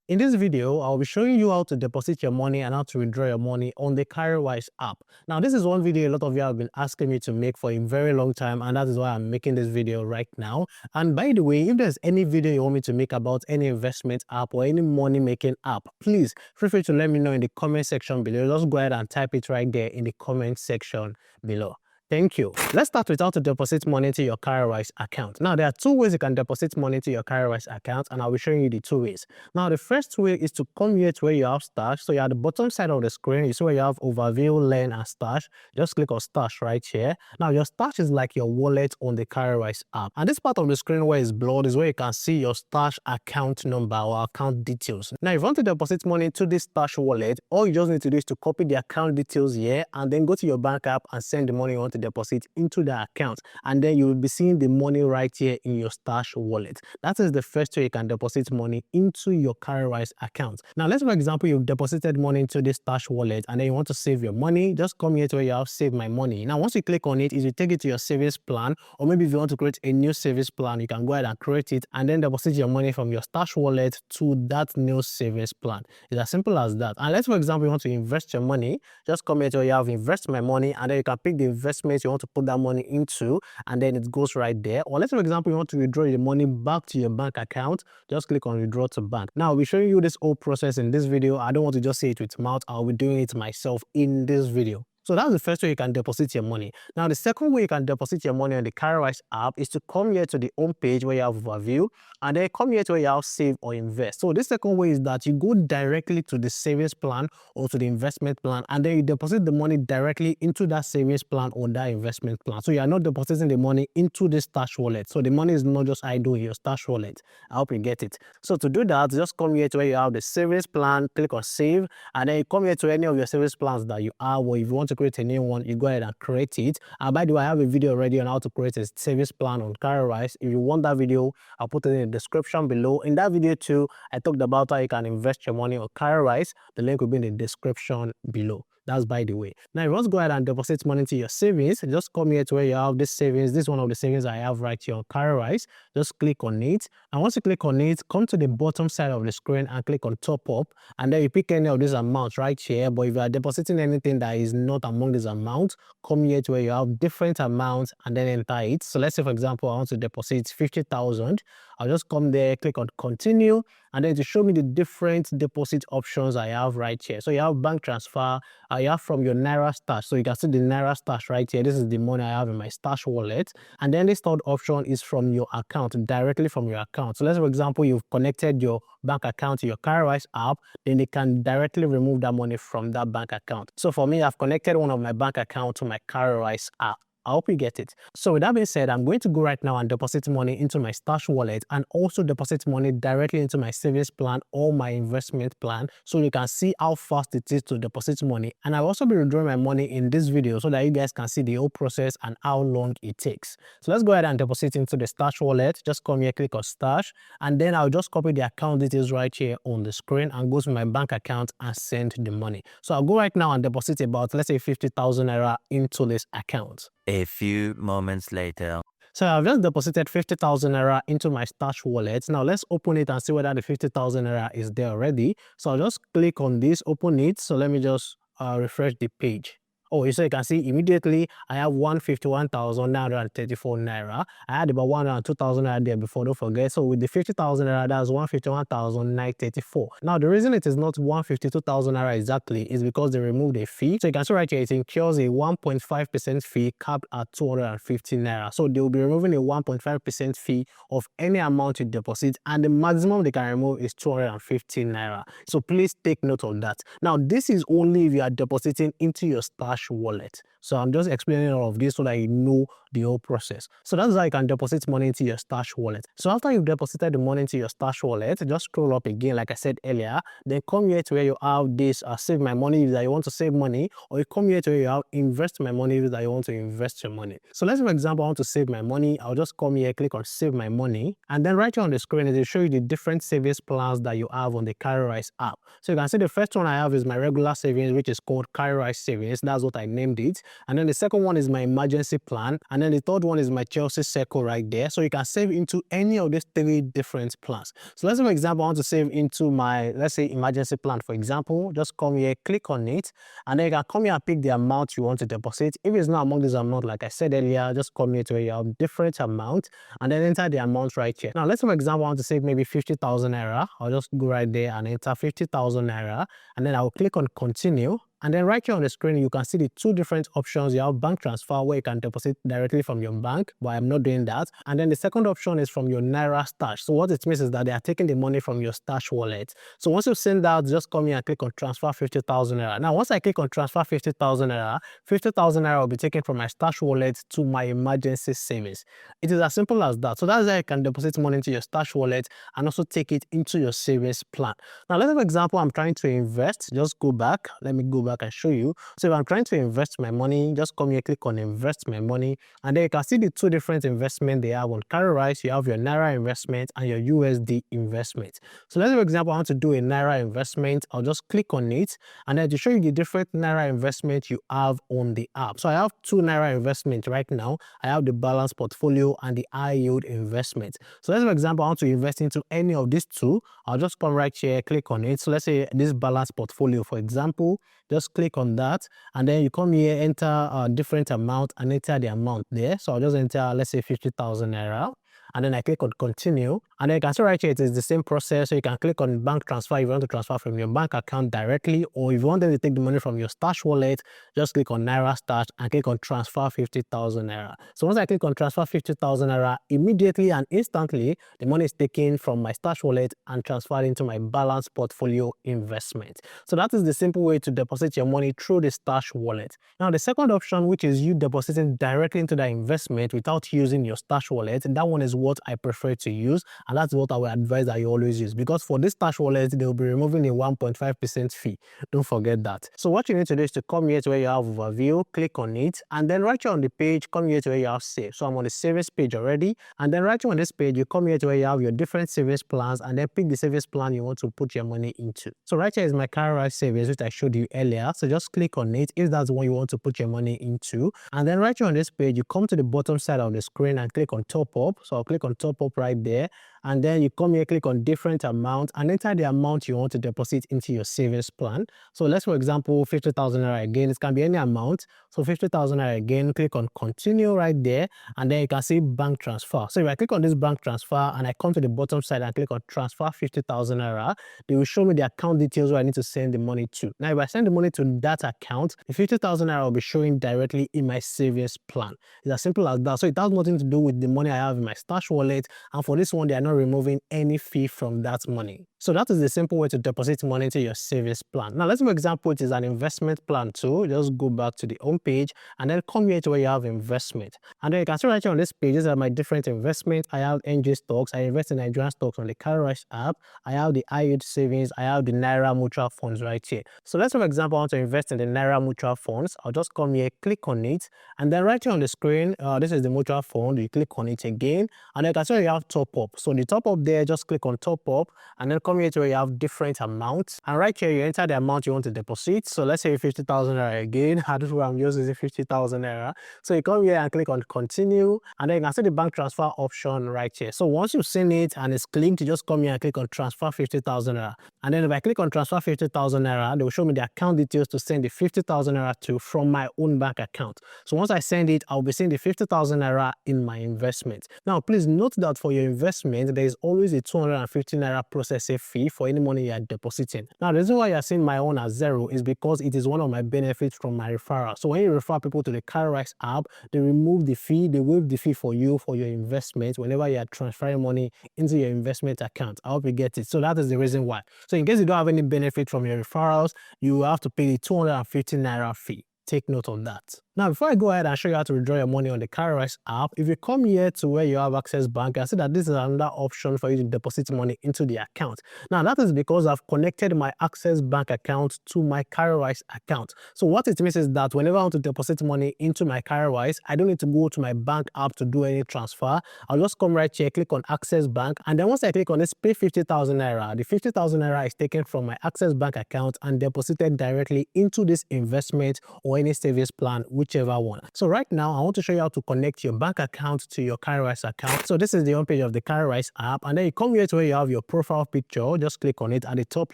In this video, I'll be showing you how to deposit your money and how to withdraw your money on the Cowrywise app. Now, this is one video a lot of you have been asking me to make for a very long time, and that is why I'm making this video right now. And by the way, if there's any video you want me to make about any investment app or any money making app, please feel free to let me know in the comment section below. Just go ahead and type it right there in the comment section below. Thank you. Let's start with how to deposit money to your Cowrywise account. Now, there are two ways you can deposit money to your Cowrywise account, and I'll be showing you the two ways. Now, the first way is to come here to where you have Stash. So you're at the bottom side of the screen. You see where you have Overview, Learn, and Stash. Just click on Stash right here. Now, your Stash is like your wallet on the Cowrywise app. And this part of the screen where it's blurred is where you can see your Stash account number or account details. Now, if you want to deposit money to this Stash wallet, all you just need to do is to copy the account details here and then go to your bank app and send the money you want to deposit into the account, and then you will be seeing the money right here in your Stash wallet. That is the first way you can deposit money into your Cowrywise account. Now, let's for example you've deposited money into this Stash wallet and then you want to save your money. Just come here to where you have Save My Money. Now, once you click on it, it will take you to your savings plan, or maybe if you want to create a new savings plan, you can go ahead and create it and then deposit your money from your Stash wallet to that new savings plan. It's as simple as that. And let's for example you want to invest your money. Just come here to where you have Invest My Money, and then you can pick the investment you want to put that money into, and then it goes right there. Or let's for example you want to withdraw the money back to your bank account. Just click on Withdraw to Bank. Now, I'll be showing you this whole process in this video. I don't want to just say it with mouth. I'll be doing it myself in this video. So that's the first way you can deposit your money. Now, the second way you can deposit your money on the Cowrywise app is to come here to the home page where you have Overview, and then come here to where you have Save or Invest. So this second way is that you go directly to the savings plan or to the investment plan, and then you deposit the money directly into that savings plan or that investment plan. So you are not depositing the money into the Stash wallet. So the money is not just idle in your Stash wallet. I hope you get it. So to do that, just come here to where you have the savings plan, click on Save, and then you come here to any of your savings plans that you have, or if you want to create a new one, you go ahead and create it. And by the way, I have a video already on how to create a savings plan on Cowrywise. If you want that video, I'll put it in the description below. In that video too, I talked about how you can invest your money on Cowrywise. The link will be in the description below. That's by the way. Now, if you want to go ahead and deposit money to your savings, just come here to where you have this savings. This is one of the savings I have right here on Cowrywise. Just click on it. And once you click on it, come to the bottom side of the screen and click on Top Up. And then you pick any of these amounts right here. But if you are depositing anything that is not among these amounts, come here to where you have different amounts and then enter it. So let's say, for example, I want to deposit 50,000. I'll just come there, click on Continue, and then to show me the different deposit options I have right here. So you have bank transfer, you have from your Naira Stash. So you can see the Naira Stash right here. This is the money I have in my Stash wallet. And then this third option is from your account, directly from your account. So let's for example, you've connected your bank account to your Cowrywise app, then they can directly remove that money from that bank account. So for me, I've connected one of my bank account to my Cowrywise app. I hope you get it. So with that being said, I'm going to go right now and deposit money into my Stash wallet and also deposit money directly into my savings plan or my investment plan, so you can see how fast it is to deposit money. And I'll also be withdrawing my money in this video so that you guys can see the whole process and how long it takes. So let's go ahead and deposit into the Stash wallet. Just come here, click on Stash, and then I'll just copy the account details right here on the screen and go to my bank account and send the money. So I'll go right now and deposit about, let's say, 50,000 Naira into this account. A few moments later. So I've just deposited 50,000 Naira into my Stash wallet. Now let's open it and see whether the 50,000 Naira is there already. So I'll just click on this, open it. So let me just refresh the page. Oh, so you can see immediately I have 151,934 Naira. I had about 102,000 Naira there before, don't forget. So with the 50,000 Naira, that's 151,934. Now, the reason it is not 152,000 Naira exactly is because they removed a fee. So you can see right here, it incurs a 1.5% fee capped at 250 Naira. So they will be removing a 1.5% fee of any amount you deposit, and the maximum they can remove is 250 Naira. So please take note of that. Now, this is only if you are depositing into your Stash wallet. So I'm just explaining all of this so that you know the whole process. So that's how you can deposit money into your Stash wallet. So after you've deposited the money into your Stash wallet, just scroll up again like I said earlier, then come here to where you have this Save My Money if that you want to save money, or you come here to where you have Invest My Money if that you want to invest your money. So let's say for example I want to save my money. I'll just come here, click on Save My Money, and then right here on the screen it will show you the different savings plans that you have on the Cowrywise app. So you can see the first one I have is my regular savings, which is called Cowrywise Savings. That's That's what I named it. And then the second one is my emergency plan. And then the third one is my Chelsea circle right there. So you can save into any of these 3 different plans. So let's say, for example, I want to save into my, let's say, emergency plan, for example. Just come here, click on it, and then you can come here and pick the amount you want to deposit. If it's not among this amount, like I said earlier, just come here to where you have different amount and then enter the amount right here. Now, let's say, for example, I want to save maybe 50,000 naira. I'll just go right there and enter 50,000 naira, and then I'll click on continue. And then right here on the screen, you can see the 2 different options. You have bank transfer, where you can deposit directly from your bank, but I'm not doing that. And then the second option is from your Naira stash. So what it means is that they are taking the money from your stash wallet. So once you send that, just come here and click on transfer 50,000 naira. Now, once I click on transfer 50,000 naira, 50,000 naira will be taken from my stash wallet to my emergency savings. It is as simple as that. So that's how you can deposit money into your stash wallet and also take it into your savings plan. Now, let's say, for example, I'm trying to invest. Just go back. Let me go back and show you. So if I'm trying to invest my money, just come here, click on invest my money, and then you can see the 2 different investments they have on Cowrywise. You have your Naira investment and your USD investment. So let's say, for example, I want to do a Naira investment. I'll just click on it, and then to show you the different Naira investment you have on the app. So I have 2 Naira investments right now. I have the balance portfolio and the high yield investment. So let's say, for example, I want to invest into any of these 2. I'll just come right here, click on it. So let's say this balance portfolio, for example, just click on that, and then you come here, enter a different amount and enter the amount there. So I'll just enter, let's say, 50,000 naira, and then I click on continue, and then you can see right here it is the same process. So you can click on bank transfer if you want to transfer from your bank account directly, or if you want them to take the money from your stash wallet, just click on Naira stash and click on transfer 50,000 naira. So once I click on transfer 50,000 naira, immediately and instantly the money is taken from my stash wallet and transferred into my balance portfolio investment. So that is the simple way to deposit your money through the stash wallet. Now, the second option, which is you depositing directly into the investment without using your stash wallet, that one is what I prefer to use, and that's what I would advise that you always use, because for this stash wallet they will be removing a 1.5% fee. Don't forget that. So what you need to do is to come here to where you have overview, click on it, and then right here on the page, come here to where you have save. So I'm on the savings page already, and then right here on this page, you come here to where you have your different savings plans, and then pick the savings plan you want to put your money into. So right here is my Cowrywise savings, which I showed you earlier. So just click on it if that's the one you want to put your money into, and then right here on this page, you come to the bottom side of the screen and click on top up. So I'll click on top up right there, and then you come here, click on different amount and enter the amount you want to deposit into your savings plan. So let's, for example, 50,000 naira again. It can be any amount. So 50,000 naira again, click on continue right there, and then you can see bank transfer. So if I click on this bank transfer and I come to the bottom side and click on transfer 50,000 naira, they will show me the account details where I need to send the money to. Now, if I send the money to that account, the 50,000 naira will be showing directly in my savings plan. It's as simple as that. So it has nothing to do with the money I have in my stash wallet, and for this one, they are not removing any fee from that money. So that is the simple way to deposit money into your savings plan. Now, let's for example, it is an investment plan too. Just go back to the home page and then come here to where you have investment. And then you can see right here on this page, these are my different investments. I have NG stocks. I invest in Nigerian stocks on the Cowrywise app. I have the high yield savings. I have the Naira mutual funds right here. So let's for example, I want to invest in the Naira mutual funds. I'll just come here, click on it, and then right here on the screen, this is the mutual fund. You click on it again, and then you can see you have top up. So the top up there, just click on top up, and then come here to where you have different amounts, and right here you enter the amount you want to deposit. So let's say 50,000 naira again. I don't know why I'm using 50,000 naira. So you come here and click on continue, and then you can see the bank transfer option right here. So once you've seen it and it's clicked, you just come here and click on transfer 50,000 naira. And then if I click on transfer 50,000 naira, they will show me the account details to send the 50,000 naira to from my own bank account. So once I send it, I'll be seeing the 50,000 naira in my investment. Now, please note that for your investment, there is always a 250 naira processing fee for any money you are depositing. Now, the reason why you are seeing my own as 0 is because it is one of my benefits from my referral. So when you refer people to the Cowrywise app, they remove the fee, they waive the fee for you for your investment whenever you are transferring money into your investment account. I hope you get it. So that is the reason why. So in case you don't have any benefit from your referrals, you have to pay the 250 naira fee. Take note of that. Now, before I go ahead and show you how to withdraw your money on the Cowrywise app, if you come here to where you have Access Bank, I see that this is another option for you to deposit money into the account. Now, that is because I've connected my Access Bank account to my Cowrywise account. So what it means is that whenever I want to deposit money into my Cowrywise, I don't need to go to my bank app to do any transfer. I'll just come right here, click on Access Bank, and then once I click on this pay 50,000 naira, the 50,000 naira is taken from my Access Bank account and deposited directly into this investment or any savings plan, whichever one. So right now, I want to show you how to connect your bank account to your Cowrywise account. So this is the homepage of the Cowrywise app, and then you come here to where you have your profile picture. Just click on it at the top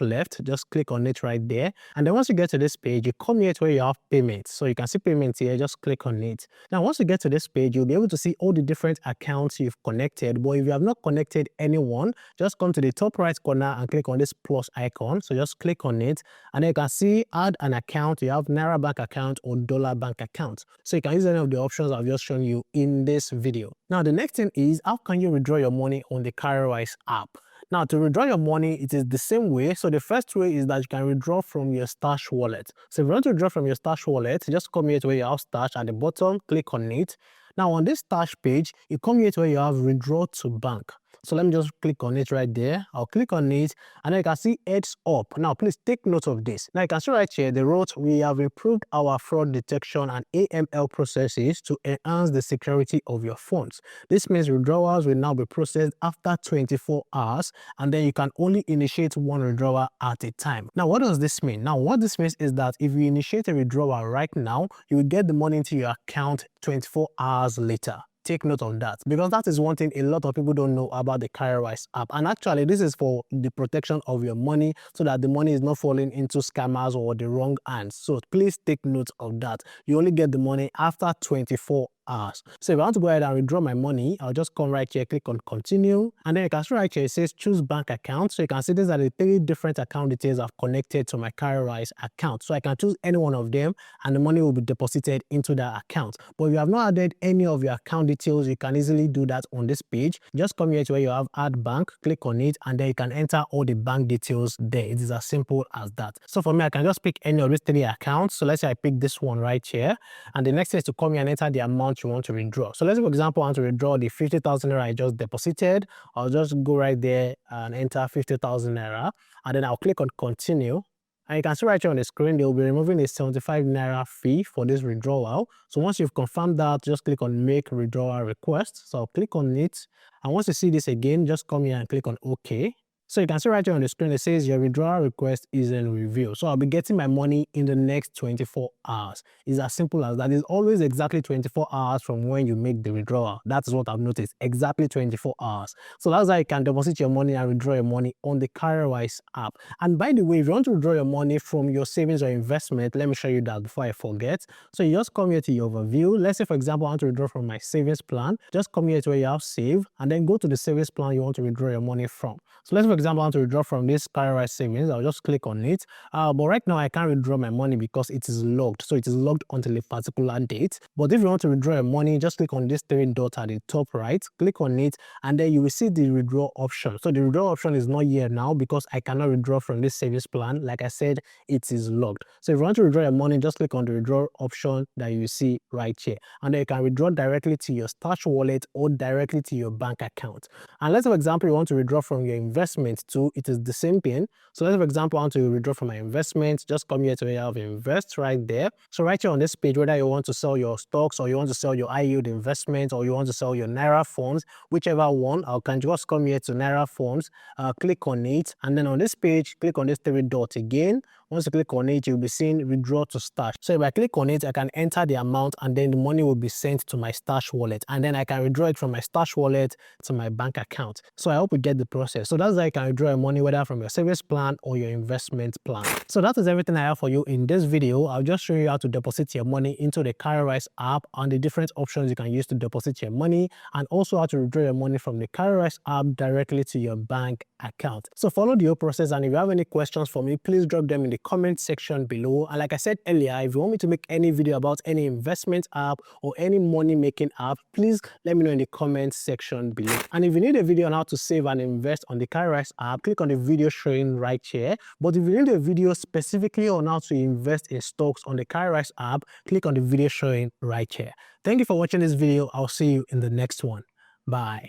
left. Just click on it right there. And then once you get to this page, you come here to where you have payments. So you can see payments here. Just click on it. Now, once you get to this page, you'll be able to see all the different accounts you've connected. But if you have not connected anyone, just come to the top right corner and click on this plus icon. So just click on it, and then you can see add an account. You have Naira bank account or dollar bank account. So you can use any of the options I've just shown you in this video. Now, the next thing is, how can you withdraw your money on the Cowrywise app? Now, to withdraw your money, it is the same way. So the first way is that you can withdraw from your Stash wallet. So if you want to withdraw from your Stash wallet, just come here to where you have Stash at the bottom, click on it. Now, on this Stash page, you come here to where you have Withdraw to Bank. So let me just click on it right there. I'll click on it, and then you can see heads up. Now, please take note of this. Now, you can see right here, they wrote, we have improved our fraud detection and AML processes to enhance the security of your funds. This means withdrawals will now be processed after 24 hours, and then you can only initiate one withdrawal at a time. Now, what does this mean? Now, what this means is that if you initiate a withdrawal right now, you will get the money into your account 24 hours later. Take note of that, because that is one thing a lot of people don't know about the Cowrywise app. And actually, this is for the protection of your money, so that the money is not falling into scammers or the wrong hands. So please take note of that. You only get the money after 24 hours. So if I want to go ahead and withdraw my money, I'll just come right here, click on continue, and then you can see right here it says choose bank account. So you can see these are the 3 different account details I've connected to my Cowrywise account. So I can choose any one of them, and the money will be deposited into that account. But if you have not added any of your account details, you can easily do that on this page. Just come here to where you have add bank, click on it, and then you can enter all the bank details there. It is as simple as that. So for me, I can just pick any of these 3 accounts. So let's say I pick this one right here, and the next thing is to come here and enter the amount you want to withdraw. So let's say, for example, I want to withdraw the 50,000 naira I just deposited. I'll just go right there and enter 50,000 naira, and then I'll click on continue. And you can see right here on the screen, they will be removing a 75 naira fee for this withdrawal. So once you've confirmed that, just click on make withdrawal request. So I'll click on it. And once you see this again, just come here and click on OK. So you can see right here on the screen, it says your withdrawal request is in review. So I'll be getting my money in the next 24 hours. It's as simple as that. It's always exactly 24 hours from when you make the withdrawal. That's what I've noticed, exactly 24 hours. So that's how you can deposit your money and withdraw your money on the Cowrywise app. And by the way, if you want to withdraw your money from your savings or investment, let me show you that before I forget. So you just come here to your overview. Let's say, for example, I want to withdraw from my savings plan. Just come here to where you have save, and then go to the savings plan you want to withdraw your money from. So let's, for example, I want to withdraw from this Cowrywise savings. I'll just click on it. But right now, I can't withdraw my money because it is locked. So it is locked until a particular date. But if you want to withdraw your money, just click on this 3 dots at the top right. Click on it, and then you will see the withdraw option. So the withdraw option is not here now because I cannot withdraw from this savings plan. Like I said, it is locked. So if you want to withdraw your money, just click on the withdraw option that you see right here. And then you can withdraw directly to your Stash wallet or directly to your bank account. And let's say, for example, you want to withdraw from your investment too. It is the same thing. So let's say, for example, I want to withdraw from my investment. Just come here to where you have invest right there. So right here on this page, whether you want to sell your stocks or you want to sell your high yield investment or you want to sell your Naira funds, whichever one, I can just come here to Naira funds, click on it, and then on this page, click on this 3 dots again. Once you click on it, you'll be seeing withdraw to Stash. So if I click on it, I can enter the amount, and then the money will be sent to my Stash wallet, and then I can withdraw it from my Stash wallet to my bank account. So I hope you get the process. So that's how you can withdraw your money, whether from your savings plan or your investment plan. So that is everything I have for you in this video. I'll just show you how to deposit your money into the Cowrywise app and the different options you can use to deposit your money, and also how to withdraw your money from the Cowrywise app directly to your bank account. So follow the whole process, and if you have any questions for me, please drop them in the comment section below. And like I said earlier, if you want me to make any video about any investment app or any money making app, please let me know in the comment section below. And if you need a video on how to save and invest on the Cowrywise Cowrywise app, click on the video showing right here. But if you need a video specifically on how to invest in stocks on the Cowrywise app, click on the video showing right here. Thank you for watching this video. I'll see you in the next one. Bye.